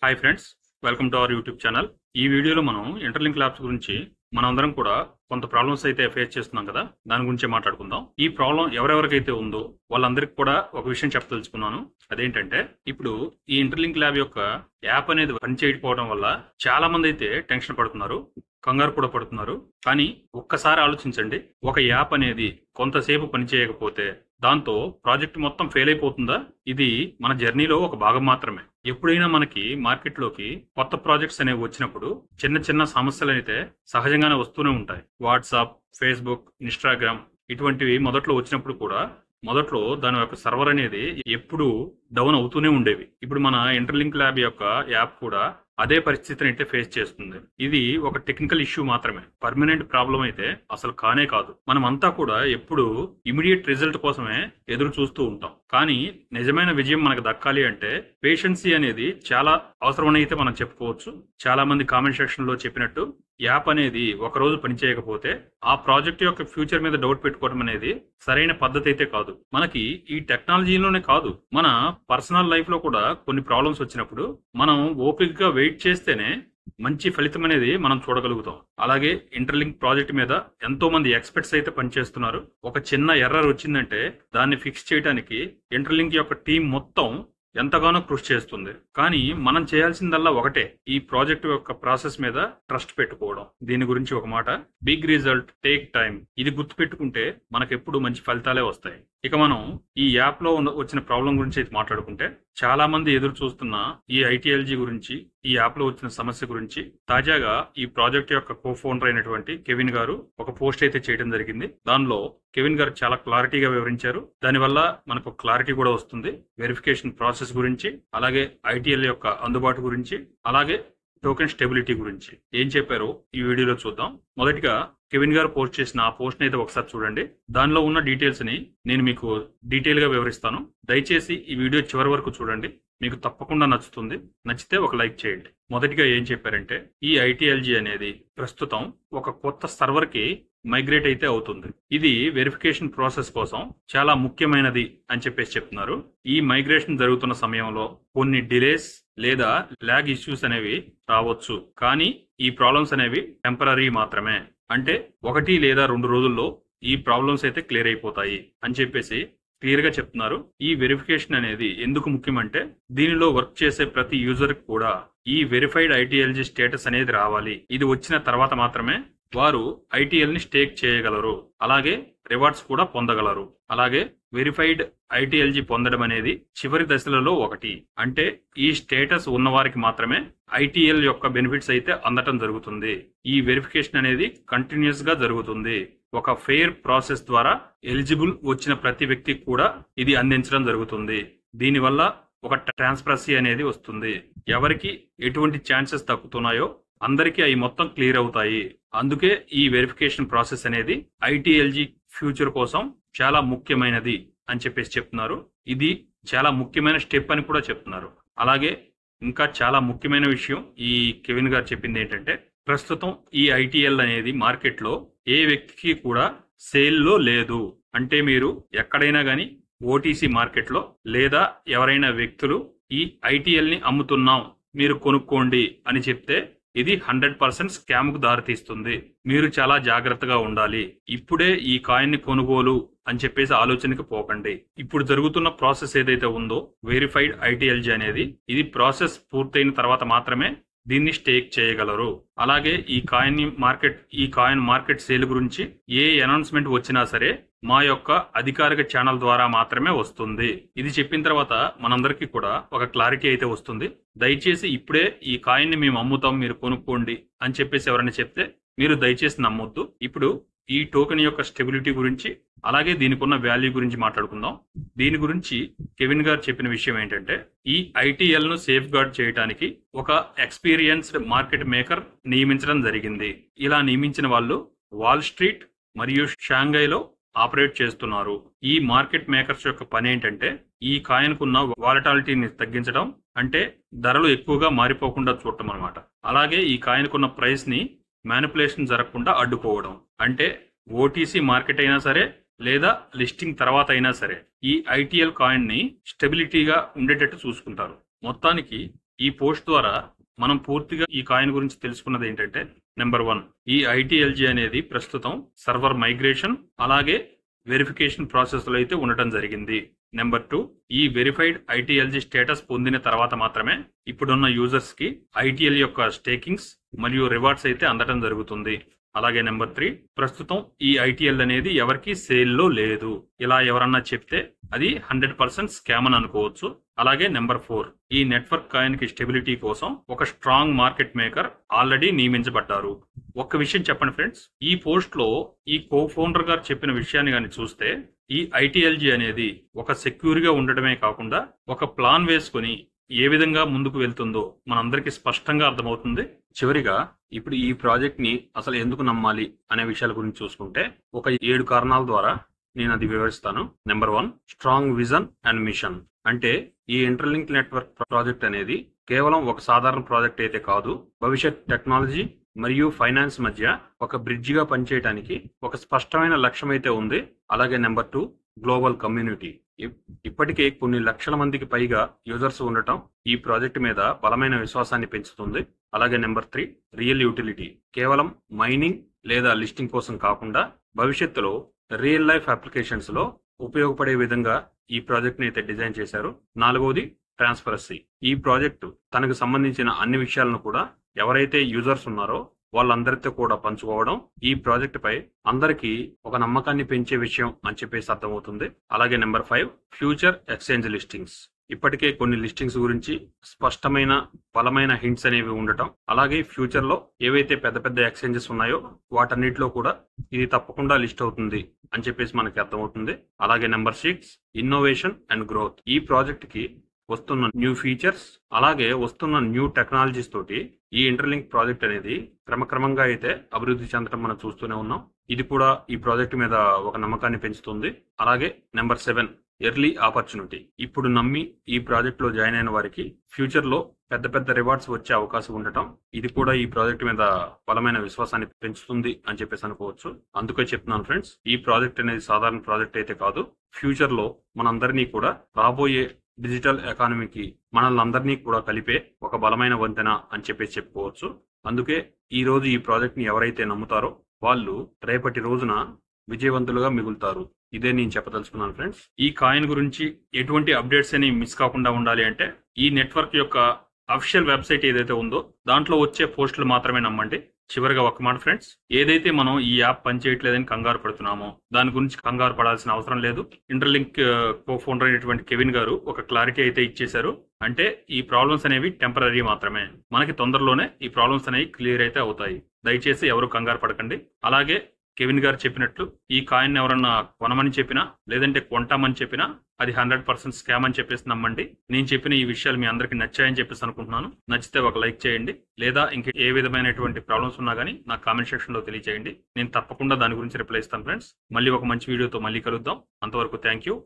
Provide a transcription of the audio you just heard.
Hi friends, welcome to our YouTube channel. ఈ వీడియోలో మనం ఇంటర్లింక్ ల్యాబ్స్ గురించి మనందరం కూడా కొంత ప్రాబ్లమ్స్ అయితే ఫేస్ చేస్తున్నాం కదా, దాని గురించే మాట్లాడుకుందాం. ఈ ప్రాబ్లం ఎవరెవరికైతే ఉందో వాళ్ళందరికీ కూడా ఒక విషయం చెప్పదలుచుకున్నాను. అదేంటంటే, ఇప్పుడు ఈ ఇంటర్లింక్ ల్యాబ్ యొక్క యాప్ అనేది పనిచేయకపోవడం వల్ల చాలా మంది అయితే టెన్షన్ పడుతున్నారు, కంగారు కూడా పడుతున్నారు. కానీ ఒక్కసారి ఆలోచించండి, ఒక యాప్ అనేది కొంతసేపు పనిచేయకపోతే దాంతో ప్రాజెక్ట్ మొత్తం ఫెయిల్ అయిపోతుందా? ఇది మన జర్నీలో ఒక భాగం మాత్రమే. ఎప్పుడైనా మనకి మార్కెట్లోకి కొత్త ప్రాజెక్ట్స్ అనేవి వచ్చినప్పుడు చిన్న చిన్న సమస్యలు అయితే సహజంగానే వస్తూనే ఉంటాయి. వాట్సాప్, ఫేస్బుక్, ఇన్స్టాగ్రామ్ ఇటువంటివి మొదట్లో వచ్చినప్పుడు కూడా మొదట్లో దాని యొక్క సర్వర్ అనేది ఎప్పుడు డౌన్ అవుతూనే ఉండేవి. ఇప్పుడు మన ఇంటర్లింక్ ల్యాబ్ యొక్క యాప్ కూడా అదే పరిస్థితిని అయితే ఫేస్ చేస్తుంది. ఇది ఒక టెక్నికల్ ఇష్యూ మాత్రమే, పర్మనెంట్ ప్రాబ్లం అయితే అసలు కానే కాదు. మనమంతా కూడా ఎప్పుడు ఇమీడియట్ రిజల్ట్ కోసమే ఎదురు చూస్తూ ఉంటాం. కానీ నిజమైన విజయం మనకు దక్కాలి అంటే పేషెన్సీ అనేది చాలా అవసరమని అయితే మనం చెప్పుకోవచ్చు. చాలా మంది కామెంట్ సెక్షన్ లో చెప్పినట్టు, యాప్ అనేది ఒక రోజు పనిచేయకపోతే ఆ ప్రాజెక్ట్ యొక్క ఫ్యూచర్ మీద డౌట్ పెట్టుకోవడం అనేది సరైన పద్ధతి అయితే కాదు. మనకి ఈ టెక్నాలజీలోనే కాదు, మన పర్సనల్ లైఫ్ లో కూడా కొన్ని ప్రాబ్లమ్స్ వచ్చినప్పుడు మనం ఓపికగా వెయిట్ చేస్తేనే మంచి ఫలితం అనేది మనం చూడగలుగుతాం. అలాగే ఇంటర్లింక్ ప్రాజెక్ట్ మీద ఎంతో మంది ఎక్స్పర్ట్స్ అయితే పనిచేస్తున్నారు. ఒక చిన్న ఎర్రర్ వచ్చిందంటే దాన్ని ఫిక్స్ చేయడానికి ఇంటర్లింక్ యొక్క టీం మొత్తం ఎంతగానో కృషి చేస్తుంది. కానీ మనం చేయాల్సిందల్లా ఒకటే, ఈ ప్రాజెక్ట్ యొక్క ప్రాసెస్ మీద ట్రస్ట్ పెట్టుకోవడం. దీని గురించి ఒక మాట, బిగ్ రిజల్ట్ టేక్ టైం. ఇది గుర్తుపెట్టుకుంటే మనకెప్పుడు మంచి ఫలితాలే వస్తాయి. ఇక మనం ఈ యాప్ లో వచ్చిన ప్రాబ్లం గురించి అయితే మాట్లాడుకుంటే, చాలా మంది ఎదురు చూస్తున్న ఈ ఐటీఎల్జీ గురించి, ఈ యాప్ లో వచ్చిన సమస్య గురించి తాజాగా ఈ ప్రాజెక్ట్ యొక్క కో ఫౌండర్ అయినటువంటి కెవిన్ గారు ఒక పోస్ట్ అయితే చేయడం జరిగింది. దానిలో కెవిన్ గారు చాలా క్లారిటీగా వివరించారు. దానివల్ల మనకు క్లారిటీ కూడా వస్తుంది. వెరిఫికేషన్ ప్రాసెస్ గురించి, అలాగే ఐటీఎల్ యొక్క అందుబాటు గురించి, అలాగే టోకెన్ స్టెబిలిటీ గురించి ఏం చెప్పారో ఈ వీడియోలో చూద్దాం. మొదటిగా కెవిన్ గారు పోస్ట్ చేసిన ఆ పోస్ట్ ని అయితే ఒకసారి చూడండి. దానిలో ఉన్న డీటెయిల్స్ ని నేను మీకు డీటెయిల్ గా వివరిస్తాను. దయచేసి ఈ వీడియో చివరి వరకు చూడండి, మీకు తప్పకుండా నచ్చుతుంది. నచ్చితే ఒక లైక్ చేయండి. మొదటిగా ఏం చెప్పారంటే, ఈ ఐటీఎల్జీ అనేది ప్రస్తుతం ఒక కొత్త సర్వర్ కి మైగ్రేట్ అయితే అవుతుంది. ఇది వెరిఫికేషన్ ప్రాసెస్ కోసం చాలా ముఖ్యమైనది అని చెప్పేసి చెప్తున్నారు. ఈ మైగ్రేషన్ జరుగుతున్న సమయంలో కొన్ని డిలేస్ లేదా ల్యాగ్ ఇష్యూస్ అనేవి రావచ్చు. కానీ ఈ ప్రాబ్లమ్స్ అనేవి టెంపరీ మాత్రమే. అంటే 1 లేదా 2 రోజుల్లో ఈ ప్రాబ్లమ్స్ అయితే క్లియర్ అయిపోతాయి అని చెప్పేసి క్లియర్ గా చెప్తున్నారు. ఈ వెరిఫికేషన్ అనేది ఎందుకు ముఖ్యమంటే, దీనిలో వర్క్ చేసే ప్రతి యూజర్ కూడా ఈ వెరిఫైడ్ ఐటీఎల్జీ స్టేటస్ అనేది రావాలి. ఇది వచ్చిన తర్వాత మాత్రమే వారు ఐటీఎల్ ని స్టేక్ చేయగలరు, అలాగే రివార్డ్స్ కూడా పొందగలరు. అలాగే వెరిఫైడ్ ఐటీఎల్జీ పొందడం అనేది చివరి దశలలో ఒకటి. అంటే ఈ స్టేటస్ ఉన్నవారికి మాత్రమే ఐటీఎల్ యొక్క బెనిఫిట్స్ అయితే అందటం జరుగుతుంది. ఈ వెరిఫికేషన్ అనేది కంటిన్యూస్ గా జరుగుతుంది. ఒక ఫెయిర్ ప్రాసెస్ ద్వారా ఎలిజిబుల్ వచ్చిన ప్రతి వ్యక్తికి కూడా ఇది అందించడం జరుగుతుంది. దీనివల్ల ఒక ట్రాన్స్పరసీ అనేది వస్తుంది. ఎవరికి ఎటువంటి ఛాన్సెస్ తగ్గుతున్నాయో అందరికీ అవి మొత్తం క్లియర్ అవుతాయి. అందుకే ఈ వెరిఫికేషన్ ప్రాసెస్ అనేది ఐటీఎల్జీ ఫ్యూచర్ కోసం చాలా ముఖ్యమైనది అని చెప్పేసి చెప్తున్నారు. ఇది చాలా ముఖ్యమైన స్టెప్ అని కూడా చెప్తున్నారు. అలాగే ఇంకా చాలా ముఖ్యమైన విషయం ఈ కెవిన్ గారు చెప్పింది ఏంటంటే, ప్రస్తుతం ఈ ఐటీఎల్ అనేది మార్కెట్ లో ఏ వ్యక్తికి కూడా సేల్ లో లేదు. అంటే మీరు ఎక్కడైనా గానీ ఓటీసీ మార్కెట్ లో లేదా ఎవరైనా వ్యక్తులు ఈ ఐటీఎల్ ని అమ్ముతున్నాం, మీరు కొనుక్కోండి అని చెప్తే ఇది 100% స్కామ్ కు దారితీస్తుంది. మీరు చాలా జాగ్రత్తగా ఉండాలి. ఇప్పుడే ఈ కాయిన్ ని కొనుగోలు అని చెప్పేసి ఆలోచనకి పోకండి. ఇప్పుడు జరుగుతున్న ప్రాసెస్ ఏదైతే ఉందో వెరిఫైడ్ ఐటీఎల్జీ అనేది, ఇది ప్రాసెస్ పూర్తయిన తర్వాత మాత్రమే దీన్ని స్టేక్ చేయగలరు. అలాగే ఈ కాయిన్ మార్కెట్ సేల్ గురించి ఏ అనౌన్స్మెంట్ వచ్చినా సరే మా యొక్క అధికారిక ఛానల్ ద్వారా మాత్రమే వస్తుంది. ఇది చెప్పిన తర్వాత మనందరికీ కూడా ఒక క్లారిటీ అయితే వస్తుంది. దయచేసి ఇప్పుడే ఈ కాయిన్ ని మేము అమ్ముతాం, మీరు కొనుక్కోండి అని చెప్పేసి ఎవరైనా చెప్తే మీరు దయచేసి నమ్మొద్దు. ఇప్పుడు ఈ టోకెన్ యొక్క స్టెబిలిటీ గురించి, అలాగే దీనికి ఉన్న వాల్యూ గురించి మాట్లాడుకుందాం. దీని గురించి కెవిన్ గారు చెప్పిన విషయం ఏంటంటే, ఈ ఐటీఎల్ ను సేఫ్ గార్డ్ చేయడానికి ఒక ఎక్స్పీరియన్స్డ్ మార్కెట్ మేకర్ నియమించడం జరిగింది. ఇలా నియమించిన వాళ్ళు వాల్ స్ట్రీట్ మరియు షాంఘైలో ఆపరేట్ చేస్తున్నారు. ఈ మార్కెట్ మేకర్స్ యొక్క పని ఏంటంటే, ఈ కాయిన్ కున్న వాలటాలిటీని తగ్గించడం, అంటే ధరలు ఎక్కువగా మారిపోకుండా చూడటం అన్నమాట. అలాగే ఈ కాయిన్ కున్న ప్రైస్ ని మ్యానిపులేషన్ జరగకుండా అడ్డుకోవడం. అంటే ఓటీసీ మార్కెట్ అయినా సరే లేదా లిస్టింగ్ తర్వాత అయినా సరే ఈ ఐటీఎల్ కాయిన్ ని స్టెబిలిటీగా ఉండేటట్టు చూసుకుంటారు. మొత్తానికి ఈ పోస్ట్ ద్వారా మనం పూర్తిగా ఈ కాయిన్ గురించి తెలుసుకున్నది ఏంటంటే, నెంబర్ 1, ఈ ఐటీఎల్జీ అనేది ప్రస్తుతం సర్వర్ మైగ్రేషన్ అలాగే వెరిఫికేషన్ ప్రాసెస్ లో అయితే ఉండటం జరిగింది. నెంబర్ 2, ఈ వెరిఫైడ్ ఐటీఎల్జీ స్టేటస్ పొందిన తర్వాత మాత్రమే ఇప్పుడున్న యూజర్స్ కి ఐటీఎల్ యొక్క స్టేకింగ్స్ మరియు రివార్డ్స్ అయితే అందటం జరుగుతుంది. అలాగే నెంబర్ 3, ప్రస్తుతం ఈ ఐటీఎల్ అనేది ఎవరికి సేల్లో లేదు. ఇలా ఎవరన్నా చెప్తే అది 100% స్కామ్ అని అనుకోవచ్చు. అలాగే నెంబర్ 4, ఈ నెట్వర్క్ కాయిన్ కి స్టెబిలిటీ కోసం ఒక స్ట్రాంగ్ మార్కెట్ మేకర్ ఆల్రెడీ నియమించబడ్డారు. ఒక్క విషయం చెప్పండి ఫ్రెండ్స్, ఈ పోస్ట్ లో ఈ కో ఫౌండర్ గారు చెప్పిన విషయాన్ని కానీ చూస్తే, ఈ ఐటీఎల్జీ అనేది ఒక సెక్యూర్ గా ఉండటమే కాకుండా ఒక ప్లాన్ వేసుకుని ఏ విధంగా ముందుకు వెళ్తుందో మనందరికీ స్పష్టంగా అర్థమవుతుంది. చివరిగా ఇప్పుడు ఈ ప్రాజెక్ట్ ని అసలు ఎందుకు నమ్మాలి అనే విషయాల గురించి చూసుకుంటే, ఒక 7 కారణాల ద్వారా నేను అది వివరిస్తాను. Number 1, strong vision and mission. అంటే ఈ ఇంటర్లింక్ నెట్వర్క్ ప్రాజెక్ట్ అనేది కేవలం ఒక సాధారణ ప్రాజెక్ట్ అయితే కాదు, భవిష్యత్ టెక్నాలజీ మరియు ఫైనాన్స్ మధ్య ఒక బ్రిడ్జ్ గా పనిచేయడానికి ఒక స్పష్టమైన లక్ష్యం అయితే ఉంది. అలాగే నెంబర్ 2, గ్లోబల్ కమ్యూనిటీ. ఇప్పటికే కొన్ని లక్షల మందికి పైగా యూజర్స్ ఉండటం ఈ ప్రాజెక్ట్ మీద బలమైన విశ్వాసాన్ని పెంచుతుంది. అలాగే నెంబర్ 3, రియల్ యూటిలిటీ. కేవలం మైనింగ్ లేదా లిస్టింగ్ కోసం కాకుండా భవిష్యత్తులో రియల్ లైఫ్ అప్లికేషన్స్ లో ఉపయోగపడే విధంగా ఈ ప్రాజెక్ట్ ని అయితే డిజైన్ చేశారు. 4వది, ట్రాన్స్పరసీ. ఈ ప్రాజెక్టు తనకు సంబంధించిన అన్ని విషయాలను కూడా ఎవరైతే యూజర్స్ ఉన్నారో వాళ్ళందరితో కూడా పంచుకోవడం ఈ ప్రాజెక్ట్ పై అందరికీ ఒక నమ్మకాన్ని పెంచే విషయం అని చెప్పేసి అర్థమవుతుంది. అలాగే నెంబర్ 5, ఫ్యూచర్ ఎక్స్చేంజ్ లిస్టింగ్స్. ఇప్పటికే కొన్ని లిస్టింగ్స్ గురించి స్పష్టమైన బలమైన హింట్స్ అనేవి ఉండటం, అలాగే ఫ్యూచర్ లో ఏవైతే పెద్ద పెద్ద ఎక్స్చేంజెస్ ఉన్నాయో వాటన్నిటిలో కూడా ఇది తప్పకుండా లిస్ట్ అవుతుంది అని చెప్పేసి మనకి అర్థమవుతుంది. అలాగే నెంబర్ 6, ఇన్నోవేషన్ అండ్ గ్రోత్. ఈ ప్రాజెక్ట్ కి వస్తున్న న్యూ ఫీచర్స్ అలాగే వస్తున్న న్యూ టెక్నాలజీస్ తోటి ఈ ఇంటర్లింక్ ప్రాజెక్ట్ అనేది క్రమక్రమంగా అయితే అభివృద్ధి చెందడం మనం చూస్తూనే ఉన్నాం. ఇది కూడా ఈ ప్రాజెక్ట్ మీద ఒక నమ్మకాన్ని పెంచుతుంది. అలాగే నెంబర్ 7, ఎర్లీ ఆపర్చునిటీ. ఇప్పుడు నమ్మి ఈ ప్రాజెక్ట్ లో జాయిన్ అయిన వారికి ఫ్యూచర్ లో పెద్ద పెద్ద రివార్డ్స్ వచ్చే అవకాశం ఉండటం ఇది కూడా ఈ ప్రాజెక్ట్ మీద బలమైన విశ్వాసాన్ని పెంచుతుంది అని చెప్పేసి అనుకోవచ్చు. అందుకే చెప్తున్నాను ఫ్రెండ్స్, ఈ ప్రాజెక్ట్ అనేది సాధారణ ప్రాజెక్ట్ అయితే కాదు, ఫ్యూచర్ లో మనందరినీ కూడా రాబోయే డిజిటల్ ఎకానమీకి మనల్ని అందరినీ కూడా కలిపే ఒక బలమైన వంతెన అని చెప్పేసి చెప్పుకోవచ్చు. అందుకే ఈ రోజు ఈ ప్రాజెక్ట్ ని ఎవరైతే నమ్ముతారో వాళ్ళు రేపటి రోజున విజయవంతులుగా మిగులుతారు. ఇదే నేను చెప్పదలుచుకున్నాను ఫ్రెండ్స్. ఈ కాయిన్ గురించి ఎటువంటి అప్డేట్స్ అని మిస్ కాకుండా ఉండాలి అంటే ఈ నెట్వర్క్ యొక్క అఫీషియల్ వెబ్సైట్ ఏదైతే ఉందో దాంట్లో వచ్చే పోస్టులు మాత్రమే నమ్మండి. చివరిగా ఒక మాట ఫ్రెండ్స్, ఏదైతే మనం ఈ యాప్ పనిచేయట్లేదని కంగారు పడుతున్నామో దాని గురించి కంగారు పడాల్సిన అవసరం లేదు. ఇంటర్లింక్ కో ఫౌండర్ అయినటువంటి కెవిన్ గారు ఒక క్లారిటీ అయితే ఇచ్చేశారు. అంటే ఈ ప్రాబ్లమ్స్ అనేవి టెంపరీ మాత్రమే, మనకి తొందరలోనే ఈ ప్రాబ్లమ్స్ అనేవి క్లియర్ అయితే అవుతాయి. దయచేసి ఎవరు కంగారు పడకండి. అలాగే కెవిన్ గారు చెప్పినట్లు ఈ కాయిన్ ఎవరన్నా కొనమని చెప్పినా లేదంటే కొంటామని చెప్పినా అది 100% స్కామ్ అని చెప్పేసి నమ్మండి. నేను చెప్పిన ఈ విషయాలు మీ అందరికీ నచ్చాయని చెప్పేసి అనుకుంటున్నాను. నచ్చితే ఒక లైక్ చేయండి, లేదా ఇంకా ఏ విధమైనటువంటి ప్రాబ్లమ్స్ ఉన్నా కానీ నాకు కామెంట్ సెక్షన్ లో తెలియజేయండి. నేను తప్పకుండా దాని గురించి రిప్లై ఇస్తాను ఫ్రెండ్స్. మళ్ళీ ఒక మంచి వీడియోతో మళ్ళీ కలుద్దాం. అంతవరకు థ్యాంక్ యూ.